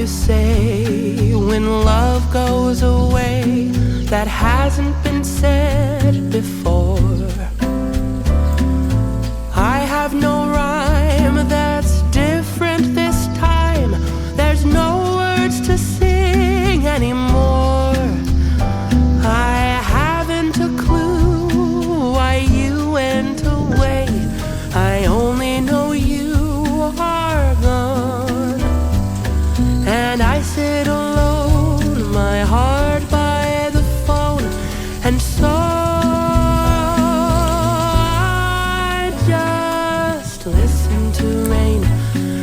you say when love goes away that hasn't been said before? I have no rhyme that's different this time. There's no words to sing anymore. I haven't a clue why you went away. I only know you are gone, and I sit alone, my heart by the phone, and so I just listen to rain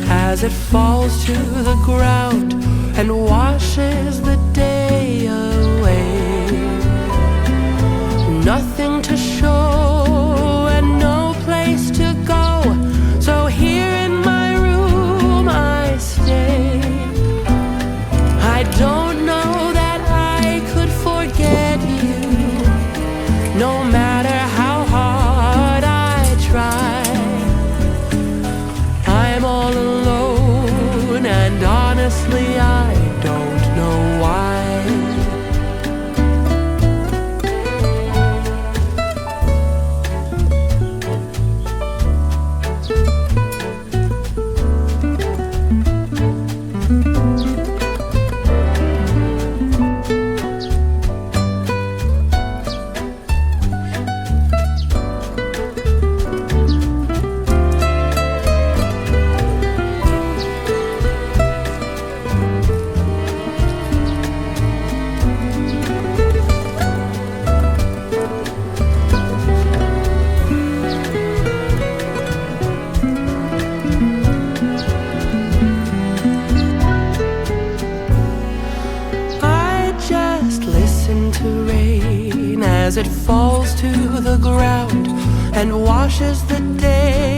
as it falls to the ground and washes the day away. Nothing to show and no place to go, so here in my room I stay. I don't know that I could forget you, no matter how hard I try. I'm all alone, and honestly I don't know why. As it falls to the ground and washes the day